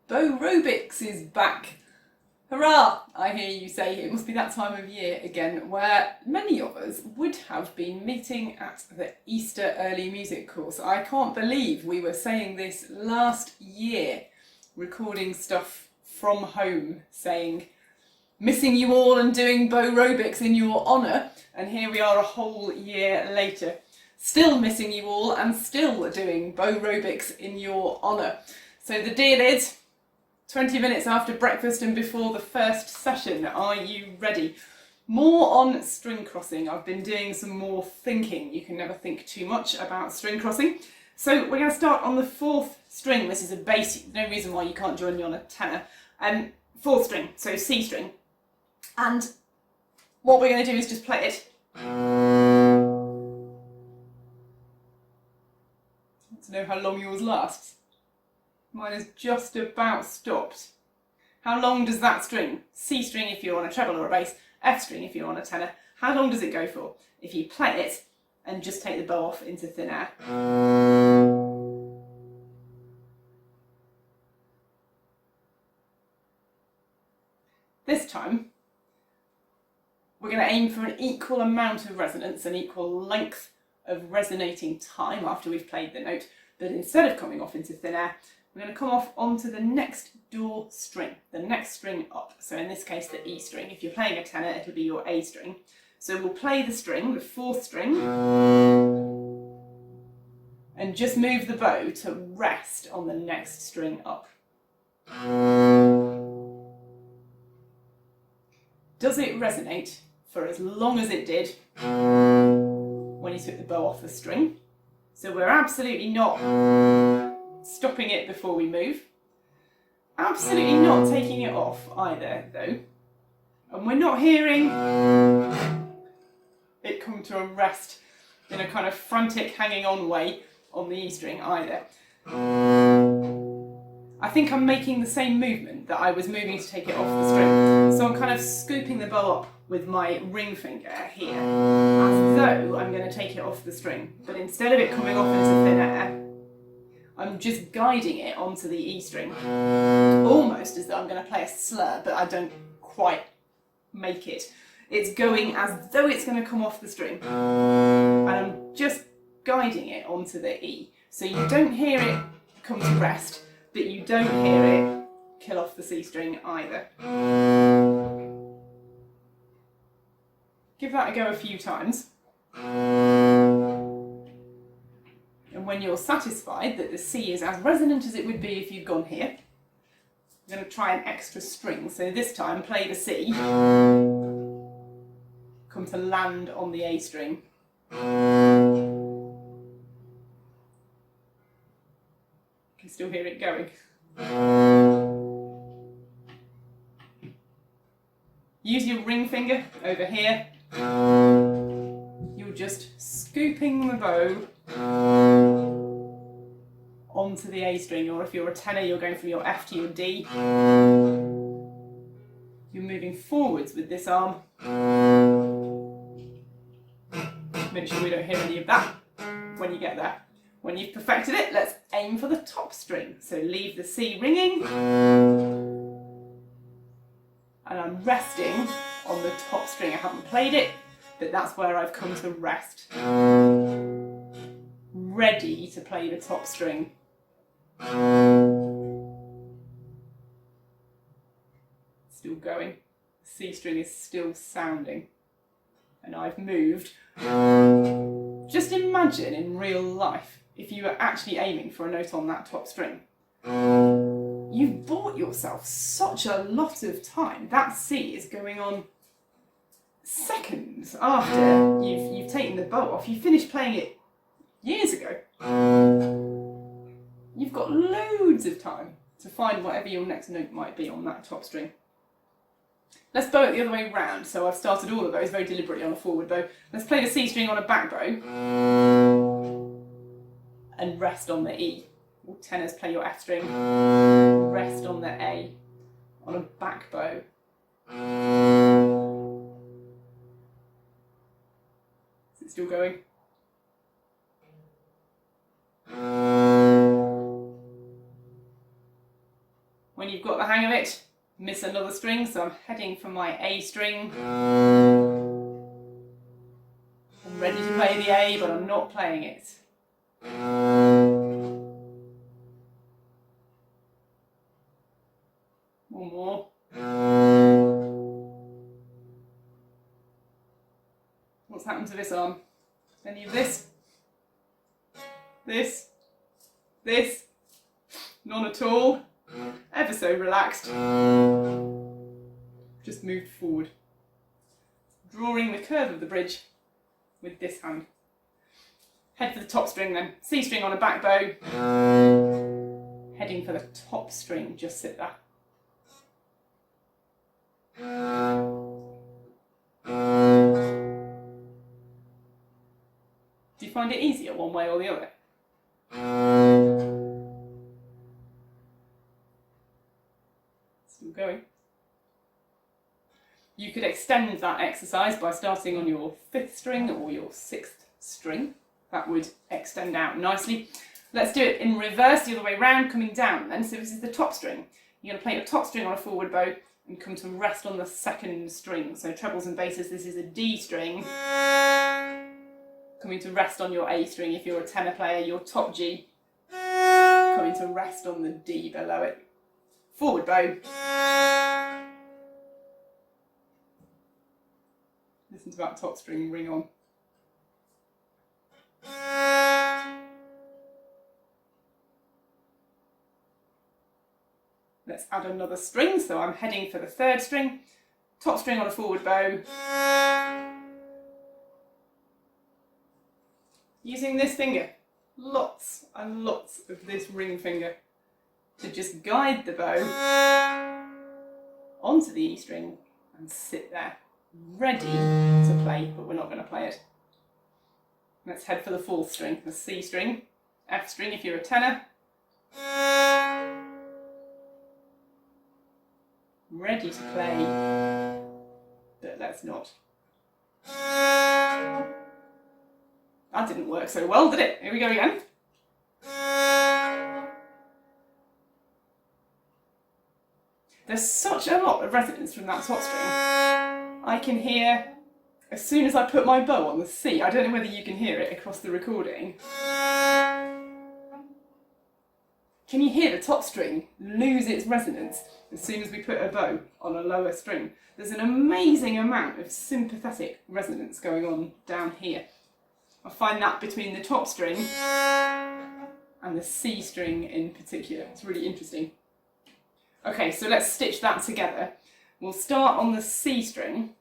Bowrobics is back. Hurrah! I hear you say. It must be that time of year again where many of us would have been meeting at the Easter early music course. I can't believe we were saying this last year, recording stuff from home, saying missing you all and doing Bowrobics in your honour, and here we are a whole year later, still missing you all and still doing Bowrobics in your honour. So the deal is 20 minutes after breakfast and before the first session. Are you ready? More on string crossing. I've been doing some more thinking. You can never think too much about string crossing. So we're going to start on the fourth string. This is a bass. No reason why you can't join me on a tenor. Fourth string, so C string. And what we're going to do is just play it. Want to know how long yours lasts? Mine is just about stopped. How long does that string, C string if you're on a treble or a bass, F string if you're on a tenor, how long does it go for if you play it and just take the bow off into thin air? This time, we're going to aim for an equal amount of resonance, an equal length of resonating time after we've played the note, but instead of coming off into thin air, we're going to come off onto the next door string, the next string up. So in this case, the E string. If you're playing a tenor, it'll be your A string. So we'll play the string, the fourth string, and just move the bow to rest on the next string up. Does it resonate for as long as it did when you took the bow off the string? So we're absolutely not stopping it before we move. Absolutely not taking it off either, though. And we're not hearing it come to a rest in a kind of frantic hanging on way on the E string either. I think I'm making the same movement that I was moving to take it off the string. So I'm kind of scooping the bow up with my ring finger here, as though I'm going to take it off the string. But instead of it coming off into thin air, I'm just guiding it onto the E string, almost as though I'm going to play a slur, but I don't quite make it. It's going as though it's going to come off the string, and I'm just guiding it onto the E. So you don't hear it come to rest, but you don't hear it kill off the C string either. Give that a go a few times. And when you're satisfied that the C is as resonant as it would be if you'd gone here, I'm going to try an extra string. So this time, play the C, come to land on the A string. You can still hear it going. Use your ring finger over here. You're just scooping the bow onto the A string, or if you're a tenor, you're going from your F to your D. You're moving forwards with this arm. Make sure we don't hear any of that when you get there. When you've perfected it, let's aim for the top string. So leave the C ringing, and I'm resting on the top string. I haven't played it, but that's where I've come to rest. Ready to play the top string. Still going. C string is still sounding. And I've moved. Just imagine in real life if you were actually aiming for a note on that top string. You've bought yourself such a lot of time. That C is going on seconds after you've taken the bow off. You finished playing it years ago. You've got loads of time to find whatever your next note might be on that top string. Let's bow it the other way round. So I've started all of those very deliberately on a forward bow. Let's play the C string on a back bow and rest on the E. Or tenors, play your F string, rest on the A on a back bow. Is it still going? When you've got the hang of it, miss another string, so I'm heading for my A string. I'm ready to play the A, but I'm not playing it. One more. What's happened to this arm? Any of this? This? This? None at all. Ever so relaxed. Just moved forward. Drawing the curve of the bridge with this hand. Head for the top string then. C string on a back bow. Heading for the top string, just sit there. Do you find it easier one way or the other? Still going. You could extend that exercise by starting on your 5th string or your 6th string. That would extend out nicely. Let's do it in reverse, the other way round, coming down then. So this is the top string. You're going to play your top string on a forward bow and come to rest on the 2nd string. So trebles and basses, this is a D string. Coming to rest on your A string. If you're a tenor player, your top G coming to rest on the D below it. Forward bow. Listen to that top string ring on. Let's add another string, so I'm heading for the 3rd string. Top string on a forward bow. Using this finger, lots and lots of this ring finger to just guide the bow onto the E string and sit there, ready to play, but we're not going to play it. Let's head for the 4th string, the C string, F string if you're a tenor. Ready to play, but let's not. That didn't work so well, did it? Here we go again. There's such a lot of resonance from that top string. I can hear, as soon as I put my bow on the C, I don't know whether you can hear it across the recording. Can you hear the top string lose its resonance as soon as we put a bow on a lower string? There's an amazing amount of sympathetic resonance going on down here. I find that between the top string and the C string in particular. It's really interesting. Okay, so let's stitch that together. We'll start on the C string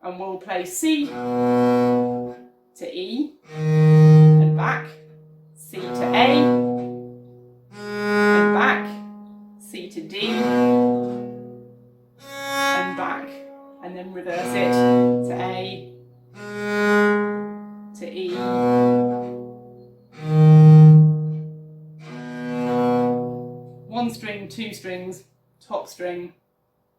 and we'll play C to E and back, C to A and back, C to D and back, and then reverse it to A to E. One string, 2 strings, top string,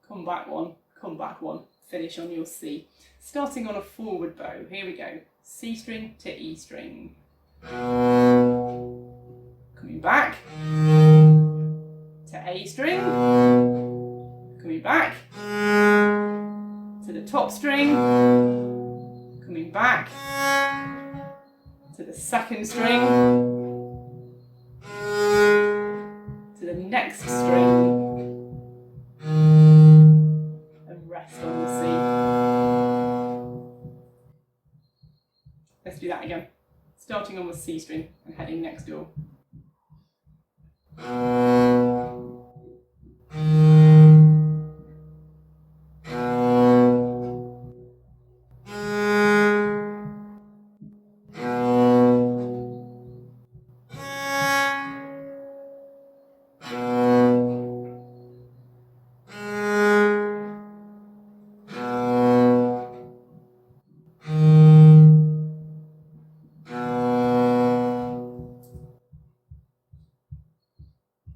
come back one, finish on your C. Starting on a forward bow, here we go. C string to E string. Coming back to A string. Coming back to the top string. Coming back to the 2nd string. To the next string. And rest on the C. Let's do that again. Starting on the C string and heading next door.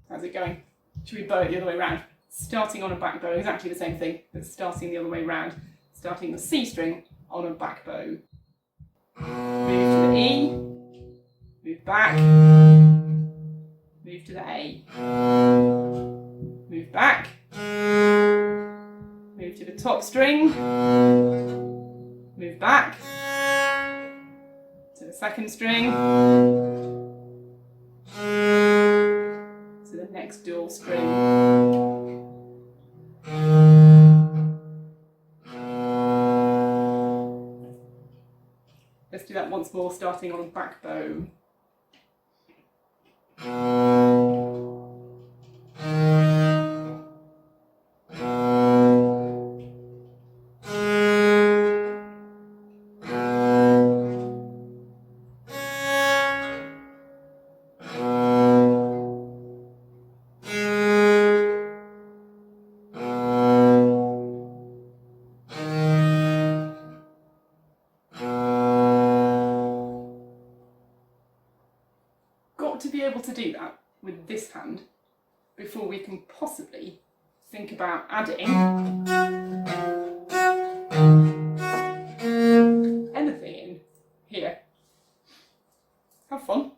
How's it going? Should we bow it the other way round? Starting on a back bow, exactly the same thing, but starting the other way round. Starting the C string on a back bow. Move to the E, move back, move to the A. move back, move to the top string, move back to the second string, to the next dual string. Let's do that once more, starting on a back bow. Got to be able to do that with this hand before we can possibly think about adding anything in here. Have fun.